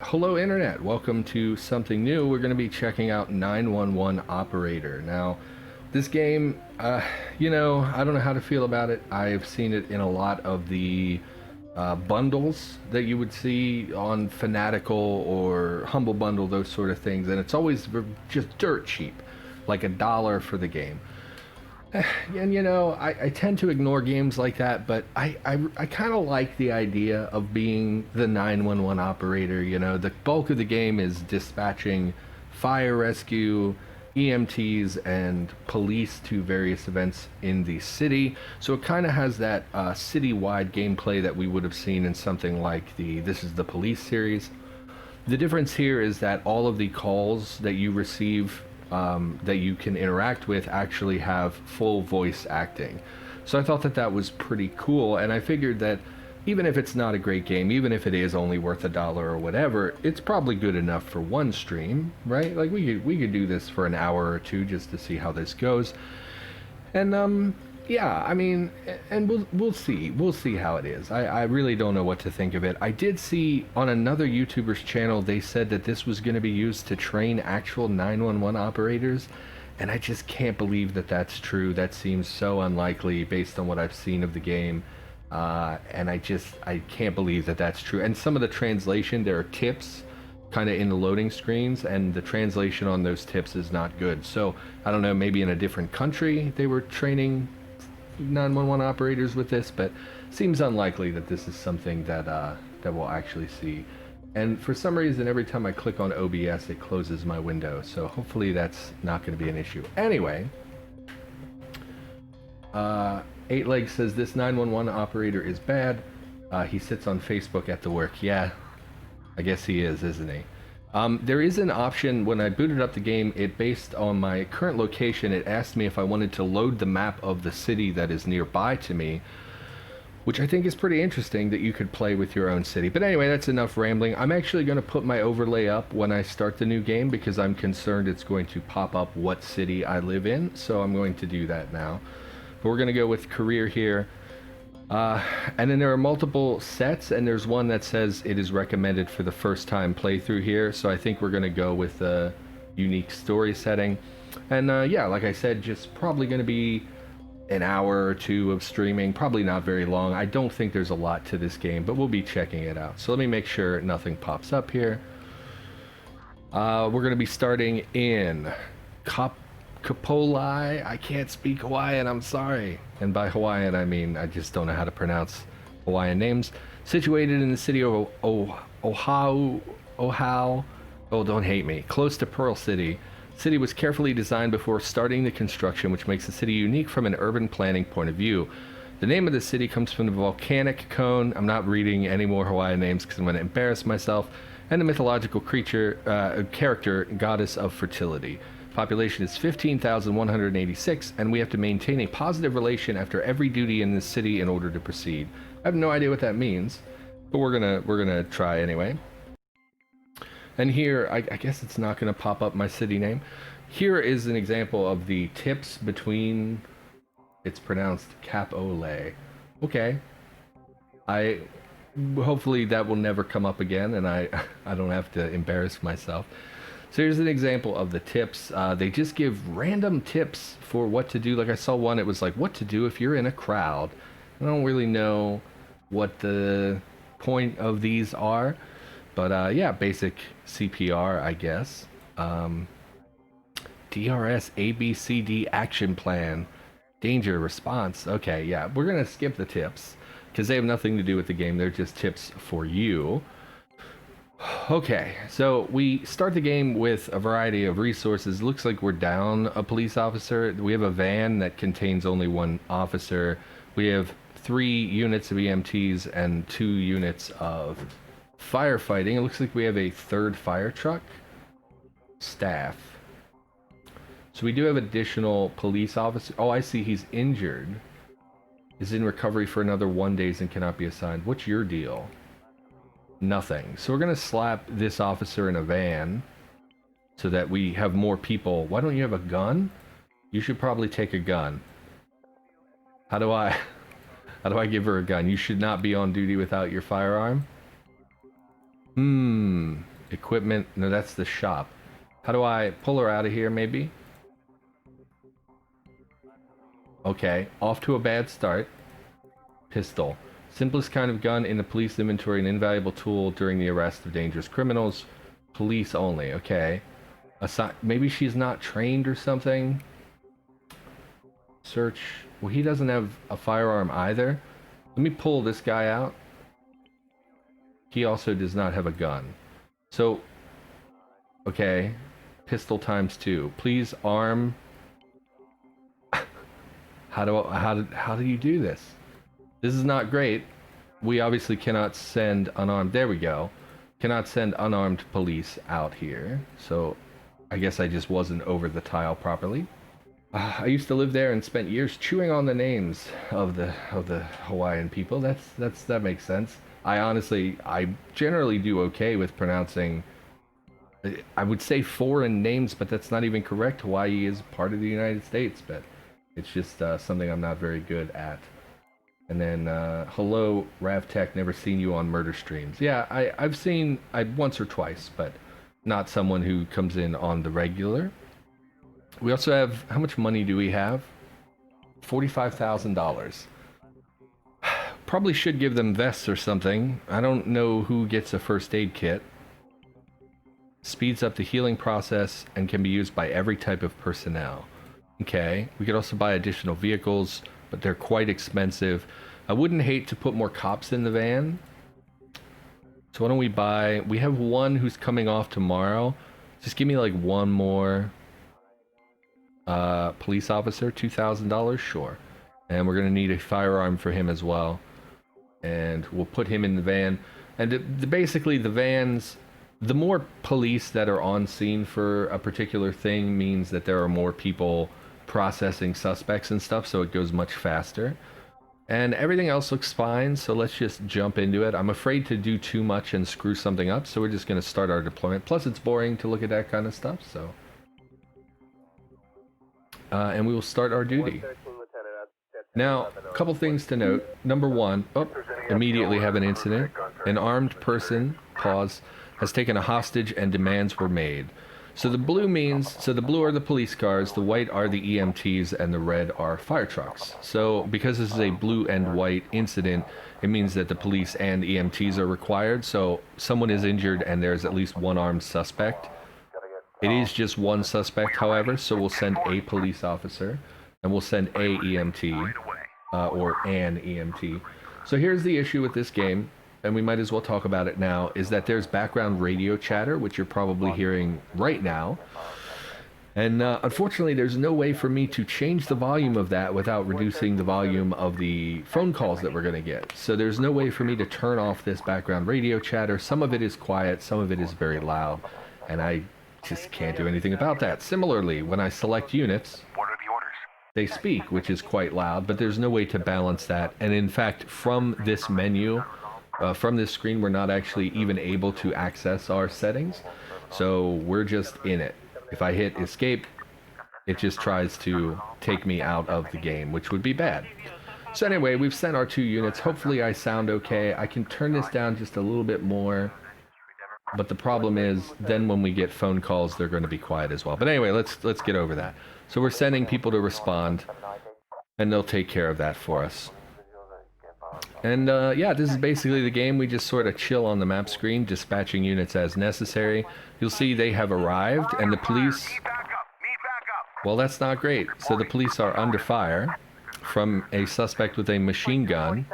Hello Internet, welcome to something new. We're going to be checking out 911 Operator. Now, this game, I don't know how to feel about it. I've seen it in a lot of the bundles that you would see on Fanatical or Humble Bundle, those sort of things, and it's always just dirt cheap, like $1 for the game. And I tend to ignore games like that, but I kind of like the idea of being the 911 operator. The bulk of the game is dispatching fire rescue, EMTs, and police to various events in the city. So it kind of has that city-wide gameplay that we would have seen in something like the This Is the Police series. The difference here is that all of the calls that you receive that you can interact with actually have full voice acting. So I thought that that was pretty cool, and I figured that even if it's not a great game, even if it is only worth $1 or whatever, it's probably good enough for one stream, right? Like we could do this for an hour or two just to see how this goes. And yeah, I mean, and we'll see how it is. I really don't know what to think of it. I did see on another YouTuber's channel they said that this was going to be used to train actual 911 operators, and I just can't believe that that's true. That seems so unlikely based on what I've seen of the game, and I can't believe that that's true. And some of the translation, there are tips kind of in the loading screens, and the translation on those tips is not good. So I don't know, maybe in a different country they were training 911 operators with this, but seems unlikely that this is something that that we'll actually see. And for some reason, every time I click on OBS, it closes my window, so hopefully that's not going to be an issue. Anyway, Eight Legs says this 911 operator is bad. He sits on Facebook at the work. Yeah, I guess he is, isn't he? There is an option when I booted up the game, based on my current location, it asked me if I wanted to load the map of the city that is nearby to me, which I think is pretty interesting that you could play with your own city. But anyway, that's enough rambling. I'm actually going to put my overlay up when I start the new game because I'm concerned it's going to pop up what city I live in, so I'm going to do that now. But we're going to go with career here. And then there are multiple sets, and there's one that says it is recommended for the first time playthrough here, so I think we're going to go with the unique story setting. And yeah, like I said, just probably going to be an hour or two of streaming, probably not very long. I don't think there's a lot to this game, but we'll be checking it out. So let me make sure nothing pops up here. We're going to be starting in Kapolei. I can't speak Hawaiian, I'm sorry. And by Hawaiian, I mean I just don't know how to pronounce Hawaiian names. Situated in the city of Oahu, oh, don't hate me, close to Pearl City. The city was carefully designed before starting the construction, which makes the city unique from an urban planning point of view. The name of the city comes from the volcanic cone. I'm not reading any more Hawaiian names because I'm going to embarrass myself. And the mythological character, goddess of fertility. Population is 15,186, and we have to maintain a positive relation after every duty in this city in order to proceed. I have no idea what that means, but we're gonna try anyway. And here, I guess it's not gonna pop up my city name. Here is an example of the tips between. It's pronounced Cap-Ole. Okay. Hopefully that will never come up again, and I don't have to embarrass myself. So here's an example of the tips. They just give random tips for what to do. Like I saw one, it was like, what to do if you're in a crowd. I don't really know what the point of these are. But yeah, basic CPR, I guess. DRS ABCD action plan. Danger response. Okay, yeah, we're going to skip the tips because they have nothing to do with the game. They're just tips for you. Okay, so we start the game with a variety of resources. Looks like we're down a police officer. We have a van that contains only one officer. We have 3 units of EMTs and 2 units of firefighting. It looks like we have a 3rd fire truck. Staff. So we do have additional police officers. Oh, I see, he's injured. Is in recovery for another 1 day and cannot be assigned. What's your deal? Nothing. So we're gonna slap this officer in a van so that we have more people. Why don't you have a gun? You should probably take a gun. How do I give her a gun? You should not be on duty without your firearm. Equipment. No, that's the shop. How do I pull her out of here, maybe? Okay, off to a bad start. Pistol. Simplest kind of gun in the police inventory, an invaluable tool during the arrest of dangerous criminals. Police only, okay. Maybe she's not trained or something. Search. Well, he doesn't have a firearm either. Let me pull this guy out. He also does not have a gun. So, okay. Pistol times 2. Please arm. How do you do this? This is not great. We obviously cannot send unarmed. There we go. Cannot send unarmed police out here. So, I guess I just wasn't over the tile properly. I used to live there and spent years chewing on the names of the Hawaiian people. That makes sense. I generally do okay with pronouncing. I would say foreign names, but that's not even correct. Hawaii is part of the United States, but it's just something I'm not very good at. And then, hello, Ravtech, never seen you on murder streams. Yeah, I've seen once or twice, but not someone who comes in on the regular. We also have, how much money do we have? $45,000. Probably should give them vests or something. I don't know who gets a first aid kit. Speeds up the healing process and can be used by every type of personnel. Okay, we could also buy additional vehicles, but they're quite expensive. I wouldn't hate to put more cops in the van. So why don't we buy, we have one who's coming off tomorrow. Just give me like one more police officer, $2,000, sure. And we're gonna need a firearm for him as well. And we'll put him in the van. And basically the vans, the more police that are on scene for a particular thing means that there are more people processing suspects and stuff, so it goes much faster. And everything else looks fine, so let's just jump into it. I'm afraid to do too much and screw something up, so we're just going to start our deployment. Plus, it's boring to look at that kind of stuff, so... and we will start our duty. Now, a couple things to note. Number one, immediately have an incident. An armed person, pause, has taken a hostage and demands were made. So the blue means, so the blue are the police cars, the white are the EMTs, and the red are fire trucks. So because this is a blue and white incident, it means that the police and EMTs are required. So someone is injured and there's at least one armed suspect. It is just one suspect, however, so we'll send a police officer and we'll send a EMT, or an EMT. So here's the issue with this game, and we might as well talk about it now, is that there's background radio chatter, which you're probably hearing right now. And unfortunately, there's no way for me to change the volume of that without reducing the volume of the phone calls that we're going to get. So there's no way for me to turn off this background radio chatter. Some of it is quiet, some of it is very loud, and I just can't do anything about that. Similarly, when I select units, they speak, which is quite loud, but there's no way to balance that. And in fact, from this menu, from this screen, we're not actually even able to access our settings, so we're just in it. If I hit escape, it just tries to take me out of the game, which would be bad. So anyway, we've sent our 2 units. Hopefully I sound okay. I can turn this down just a little bit more, but the problem is then when we get phone calls, they're going to be quiet as well. But anyway, let's get over that. So we're sending people to respond, and they'll take care of that for us. And yeah, this is basically the game. We just sort of chill on the map screen, dispatching units as necessary. You'll see they have arrived, and the police... Well, that's not great. So the police are under fire from a suspect with a machine gun.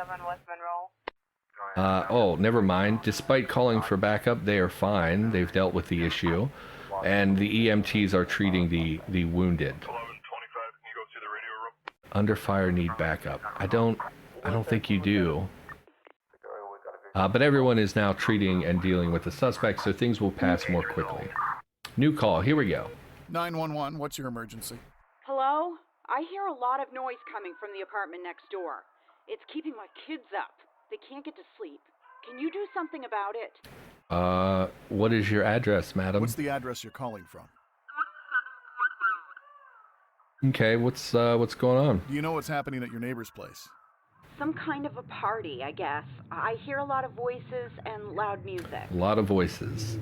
Oh, never mind. Despite calling for backup, they are fine. They've dealt with the issue. And the EMTs are treating the wounded. Under fire, need backup. I don't think you do. But everyone is now treating and dealing with the suspect, so things will pass more quickly. New call, here we go. 911, what's your emergency? Hello? I hear a lot of noise coming from the apartment next door. It's keeping my kids up. They can't get to sleep. Can you do something about it? What is your address, madam? What's the address you're calling from? Okay, what's going on? Do you know what's happening at your neighbor's place? Some kind of a party, I guess. I hear a lot of voices and loud music. A lot of voices.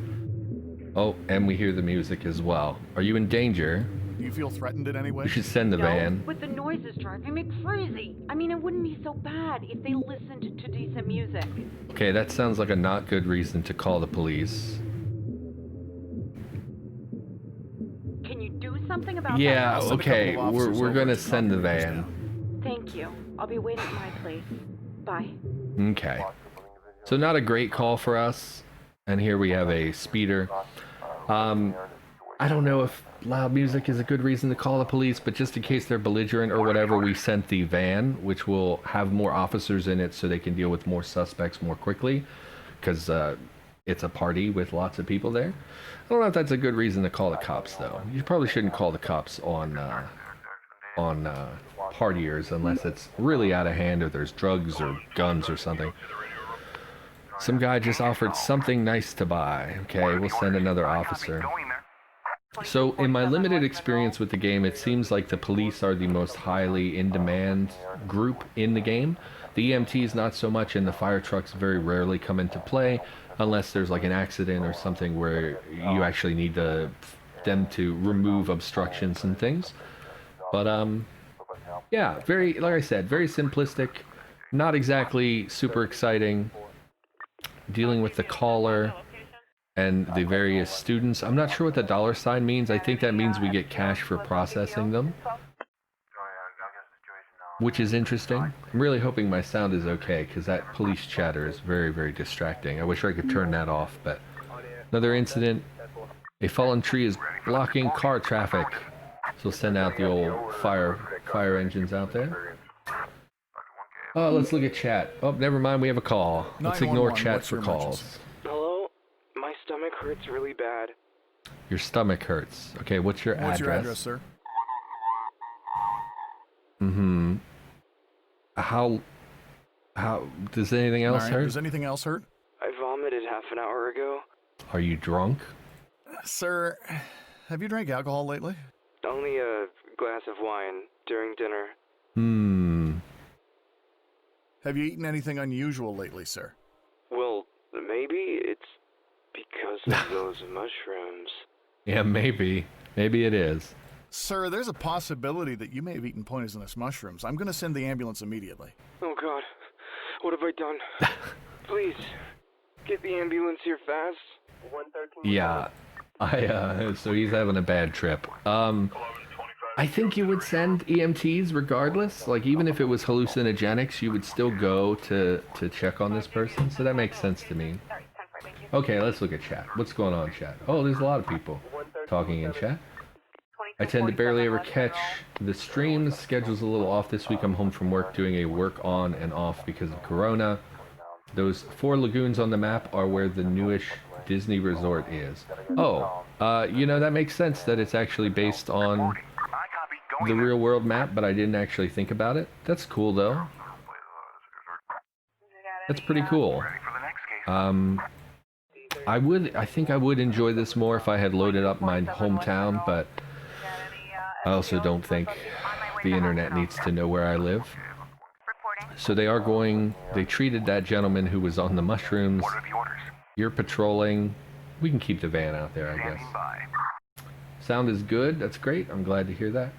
Oh, and we hear the music as well. Are you in danger? Do you feel threatened in any way? We should send the No, van. but the noise is driving me crazy. I mean, it wouldn't be so bad if they listened to decent music. Okay, that sounds like a not good reason to call the police. Can you do something about Yeah, that? I'll send a okay, couple of officers we're over gonna to calm send the your neighbors van. down. Thank you. I'll be waiting at my place. Bye. Okay. So not a great call for us. And here we have a speeder. I don't know if loud music is a good reason to call the police, but just in case they're belligerent or whatever, we sent the van, which will have more officers in it so they can deal with more suspects more quickly, because it's a party with lots of people there. I don't know if that's a good reason to call the cops, though. You probably shouldn't call the cops on partiers unless it's really out of hand or there's drugs or guns or something. Some guy just offered something nice to buy. Okay, we'll send another officer. So, in my limited experience with the game, it seems like the police are the most highly in-demand group in the game. The EMTs not so much, and the fire trucks very rarely come into play unless there's like an accident or something where you actually need them to remove obstructions and things. But, yeah, very, like I said, very simplistic, not exactly super exciting. Dealing with the caller and the various students. I'm not sure what the $sign means. I think that means we get cash for processing them, which is interesting. I'm really hoping my sound is okay, because that police chatter is very, very distracting. I wish I could turn that off, but... Another incident. A fallen tree is blocking car traffic. So send out the old fire engines out there. Oh, let's look at chat. Oh, never mind, we have a call. Let's ignore 911, chat what's for your calls. emergency? Hello? My stomach hurts really bad. Your stomach hurts. Okay, what's your What's address? your address, sir? Mm-hmm. How does anything else All right, hurt? does anything else hurt? I vomited half an hour ago. Are you drunk? Sir, have you drank alcohol lately? Only a glass of wine during dinner. Have you eaten anything unusual lately, sir? Well, maybe it's because of those mushrooms. Yeah, maybe. Maybe it is. Sir, there's a possibility that you may have eaten poisonous mushrooms. I'm going to send the ambulance immediately. Oh God, what have I done? Please, get the ambulance here fast. 113. Yeah. So he's having a bad trip. I think you would send EMTs regardless. Like, even if it was hallucinogenics, you would still go to check on this person. So that makes sense to me. Okay, let's look at chat. What's going on, chat? Oh, there's a lot of people talking in chat. I tend to barely ever catch the streams. Schedule's a little off this week. I'm home from work doing a work on and off because of Corona. Those 4 lagoons on the map are where the newish Disney resort is. Oh, that makes sense that it's actually based on the real world map, but I didn't actually think about it. That's cool, though. That's pretty cool. I think I would enjoy this more if I had loaded up my hometown, but I also don't think the internet needs to know where I live. So they treated that gentleman who was on the mushrooms. You're patrolling. We can keep the van out there, I guess. Sound is good. That's great. I'm glad to hear that.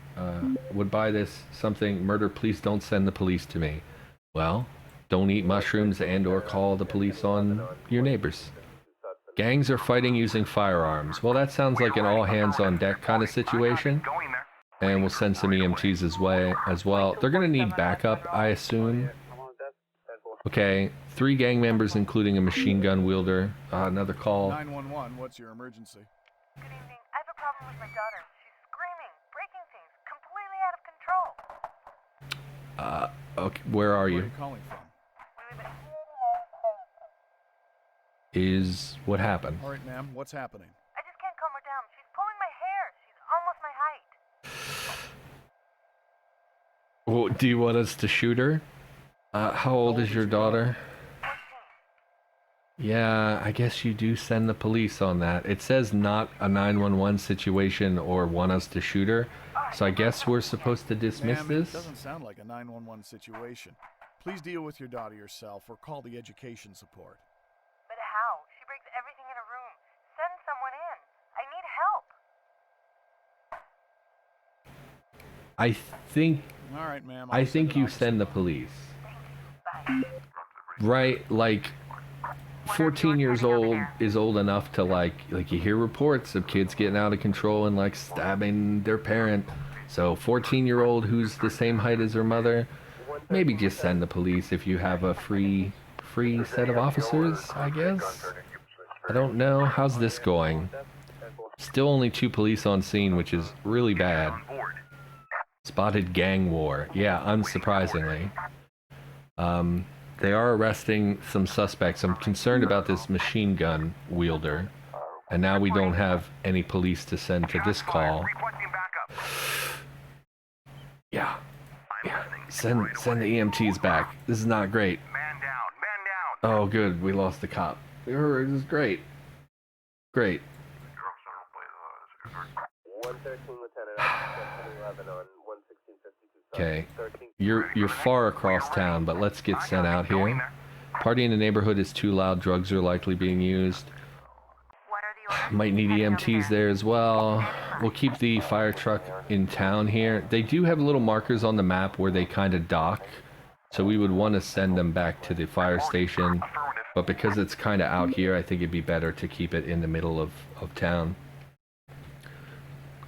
Would buy this something. Murder, please don't send the police to me. Well, don't eat mushrooms and or call the police on your neighbors. Gangs are fighting using firearms. Well, that sounds like an all hands on deck kind of situation. And we'll send some EMTs as well. They're going to need backup, I assume. Okay, 3 gang members, including a machine gun wielder. Another call. 911, what's your emergency? Good evening. I have a problem with my daughter. She's screaming, breaking things, completely out of control. Okay, where are Where are you? you calling from? We live in... Is what happened? All right, ma'am, what's happening? I just can't calm her down. She's pulling my hair. She's almost my height. Well, do you want us to shoot her? How old is your daughter? 14. Yeah, I guess you do send the police on that. It says not a 911 situation or want us to shoot her, so I guess we're supposed to dismiss Ma'am, this? it doesn't sound like a 911 situation. Please deal with your daughter yourself or call the education support. But how? She breaks everything in her room. Send someone in. I think All right, ma'am. I think you send the police. Right, like 14 years old is old enough to like you hear reports of kids getting out of control and like stabbing their parent. So 14-year-old who's the same height as her mother, maybe just send the police if you have a free set of officers, I guess. I don't know. How's this going? Still only 2 police on scene, which is really bad. Spotted gang war. Yeah, unsurprisingly. They are arresting some suspects. I'm concerned about this machine gun wielder. And now we don't have any police to send to this call. Yeah. Send the EMTs back. This is not great. Oh, good. We lost the cop. This is great. Great. 113 Lieutenant, 11 on 11652. Okay. You're far across town, but let's get sent out here. Party in the neighborhood is too loud. Drugs are likely being used. Might need EMTs there as well. We'll keep the fire truck in town here. They do have little markers on the map where they kind of dock, so we would want to send them back to the fire station. But because it's kind of out here, I think it'd be better to keep it in the middle of town.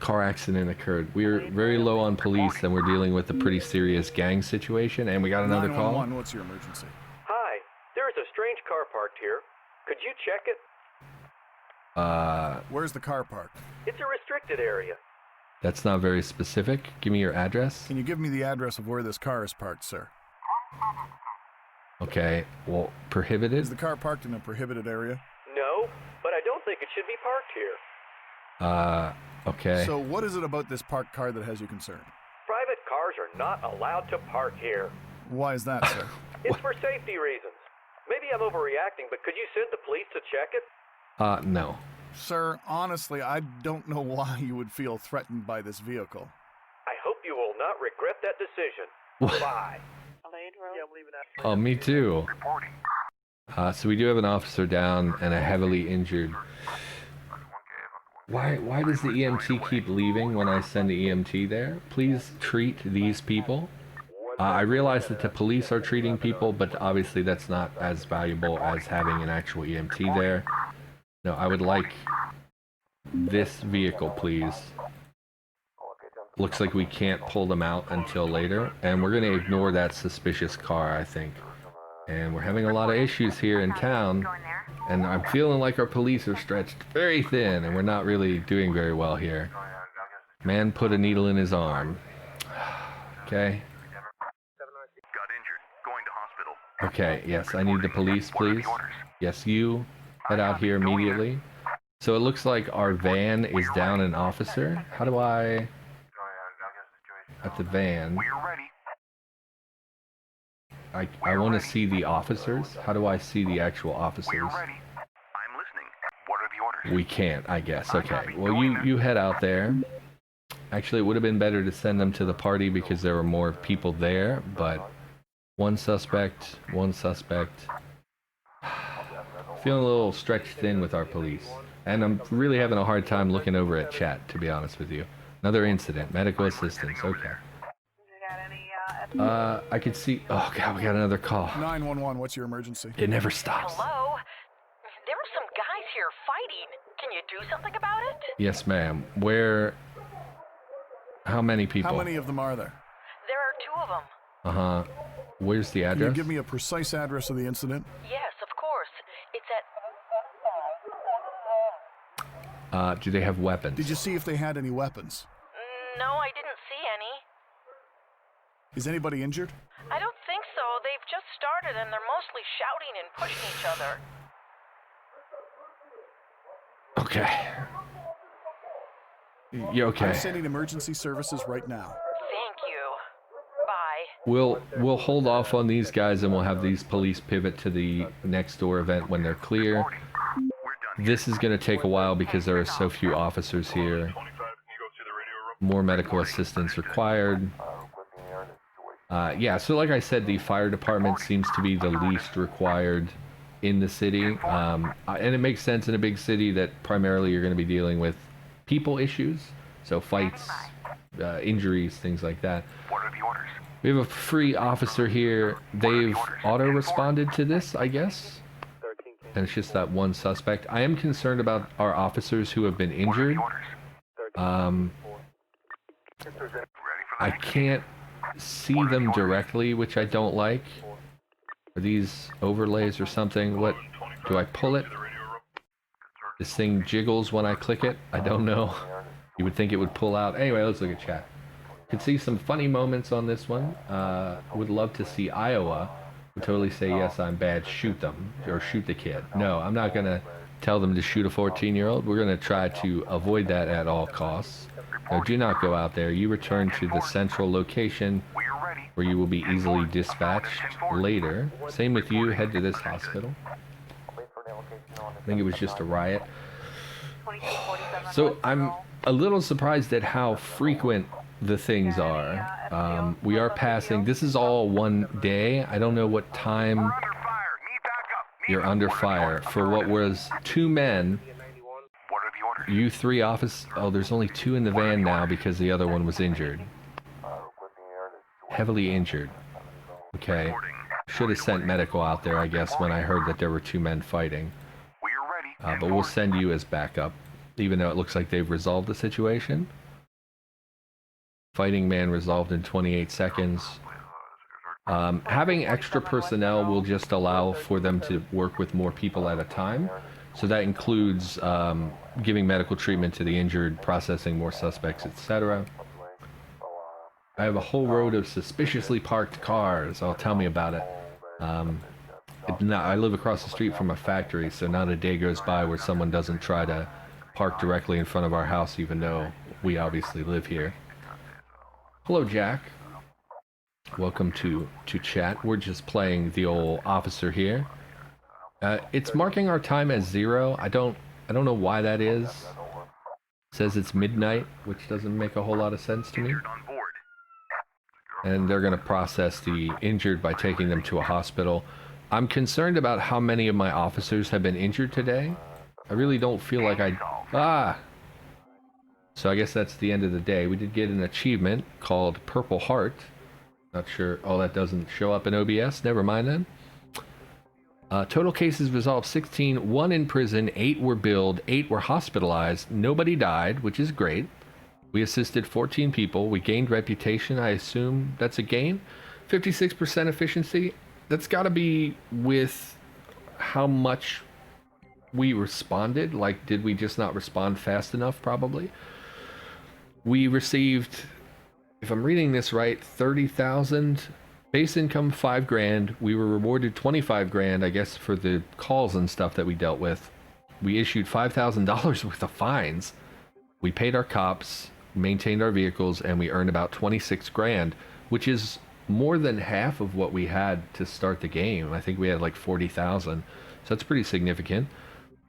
Car accident occurred. We're very low on police and we're dealing with a pretty serious gang situation, and we got another call. 911, what's your emergency? Hi, there's a strange car parked here. Could you check it? Where's the car parked? It's a restricted area. That's not very specific. Give me your address. Can you give me the address of where this car is parked, sir? Okay, well, prohibited? Is the car parked in a prohibited area? No, but I don't think it should be parked here. Okay. So what is it about this parked car that has you concerned? Private cars are not allowed to park here. Why is that, sir? It's for safety reasons. Maybe I'm overreacting, but could you send the police to check it? No. Sir, honestly, I don't know why you would feel threatened by this vehicle. I hope you will not regret that decision. What? Bye. Oh, me too. So we do have an officer down and a heavily injured. Why does the EMT keep leaving when I send the EMT there? Please treat these people. I realize that the police are treating people, but obviously that's not as valuable as having an actual EMT there. No, I would like this vehicle, please. Looks like we can't pull them out until later, and we're going to ignore that suspicious car, I think. And we're having a lot of issues here in town, and I'm feeling like our police are stretched very thin, and we're not really doing very well here. Man put a needle in his arm. Okay. Okay, yes, I need the police, please. Yes, you head out here immediately. So it looks like our van is down an officer. How do I... At the van. I want to see the officers. How do I see the actual officers? We can't, I guess. Okay. Well, you head out there. Actually, it would have been better to send them to the party because there were more people there, but one suspect. Feeling a little stretched thin with our police. And I'm really having a hard time looking over at chat, to be honest with you. Another incident. Medical assistance. Okay. I could see... Oh, God, we got another call. 911, what's your emergency? It never stops. Hello? There were some guys here fighting. Can you do something about it? Yes, ma'am. Where... How many people? How many of them are there? There are 2 of them. Uh-huh. Where's the Can address? you give me a precise address of the incident? Yes, of course. It's at... Do they have weapons? Did you see if they had any weapons? No, I didn't see any. Is anybody injured? I don't think so. They've just started and they're mostly shouting and pushing each other. Okay. You okay? I'm sending emergency services right now. Thank you. Bye. We'll hold off on these guys and we'll have these police pivot to the next door event when they're clear. This is going to take a while because there are so few officers here. More medical assistance required. Yeah, so like I said, the fire department seems to be the least required in the city. And it makes sense in a big city that primarily you're going to be dealing with people issues. So fights, injuries, things like that. What are the orders? We have a free officer here. They've auto-responded to this, I guess. And it's just that one suspect. I am concerned about our officers who have been injured. I can't see them directly, which I don't like. Are these overlays or something? What? Do I pull it? This thing jiggles when I click it? I don't know. You would think it would pull out. Anyway, let's look at chat. Could see some funny moments on this one. Would love to see Iowa. Would totally say, yes, I'm bad, shoot them. Or shoot the kid. No, I'm not going to tell them to shoot a 14-year-old. We're going to try to avoid that at all costs. No, do not go out there. You return to the central location where you will be easily dispatched later. Same with you. Head to this hospital. I think it was just a riot. So I'm a little surprised at how frequent the things are. We are passing. This is all one day. I don't know what time you're under fire. For what was 2 men, you 3 officers. Oh, there's only 2 in the van now because the other one was injured. Heavily injured. Okay. Should have sent medical out there, I guess, when I heard that there were 2 men fighting. But we'll send you as backup, even though it looks like they've resolved the situation. Fighting man resolved in 28 seconds. Having extra personnel will just allow for them to work with more people at a time. So that includes giving medical treatment to the injured, processing more suspects, etc. I have a whole road of suspiciously parked cars. Oh, tell me about it. I live across the street from a factory, so not a day goes by where someone doesn't try to park directly in front of our house, even though we obviously live here. Hello, Jack. Welcome to chat. We're just playing the old officer here. It's marking our time as 0. I don't know why that is. It says it's midnight, which doesn't make a whole lot of sense to me. And they're going to process the injured by taking them to a hospital. I'm concerned about how many of my officers have been injured today. I really don't feel like So I guess that's the end of the day. We did get an achievement called Purple Heart. Not sure. Oh, that doesn't show up in OBS. Never mind then. Total cases resolved 16. 1 in prison. 8 were billed. 8 were hospitalized. Nobody died, which is great. We assisted 14 people. We gained reputation. I assume that's a gain. 56% efficiency. That's got to be with how much we responded. Like, did we just not respond fast enough? Probably. We received, if I'm reading this right, 30,000. Base income, 5 grand. We were rewarded 25 grand, I guess, for the calls and stuff that we dealt with. We issued $5,000 worth of fines. We paid our cops, maintained our vehicles, and we earned about 26 grand, which is more than half of what we had to start the game. I think we had like 40,000. So that's pretty significant.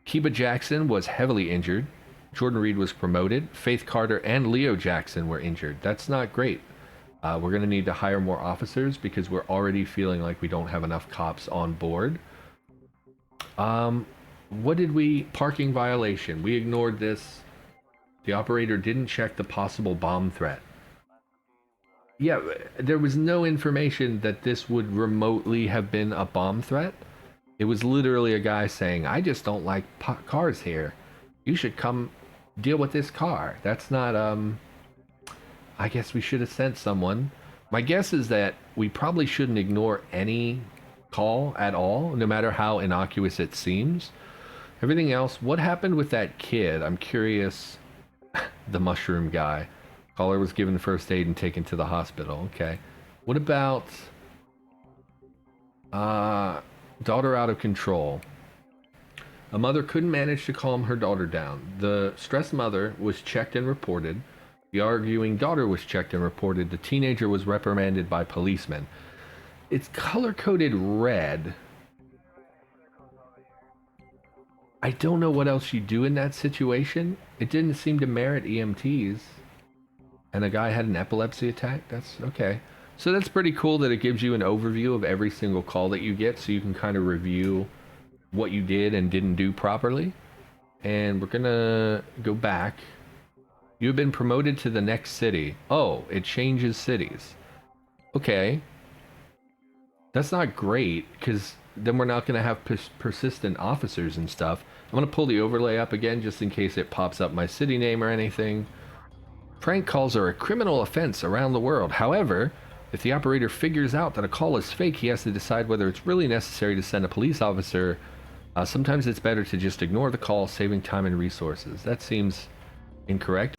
Kiba Jackson was heavily injured. Jordan Reed was promoted. Faith Carter and Leo Jackson were injured. That's not great. We're going to need to hire more officers because we're already feeling like we don't have enough cops on board. What did we... Parking violation. We ignored this. The operator didn't check the possible bomb threat. Yeah, there was no information that this would remotely have been a bomb threat. It was literally a guy saying, I just don't like cars here. You should come deal with this car. That's not, I guess we should have sent someone. My guess is that we probably shouldn't ignore any call at all, no matter how innocuous it seems. Everything else, what happened with that kid? I'm curious. The mushroom guy. Caller was given first aid and taken to the hospital. Okay. What about daughter out of control? A mother couldn't manage to calm her daughter down. The stressed mother was checked and reported. The arguing daughter was checked and reported. The teenager was reprimanded by policemen. It's color-coded red. I don't know what else you do in that situation. It didn't seem to merit EMTs. And a guy had an epilepsy attack? That's okay. So that's pretty cool that it gives you an overview of every single call that you get, so you can kind of review what you did and didn't do properly. And we're gonna go back You have been promoted to the next city. Oh, it changes cities. Okay. That's not great, because then we're not going to have persistent officers and stuff. I'm going to pull the overlay up again just in case it pops up my city name or anything. Prank calls are a criminal offense around the world. However, if the operator figures out that a call is fake, he has to decide whether it's really necessary to send a police officer. Sometimes it's better to just ignore the call, saving time and resources. That seems incorrect.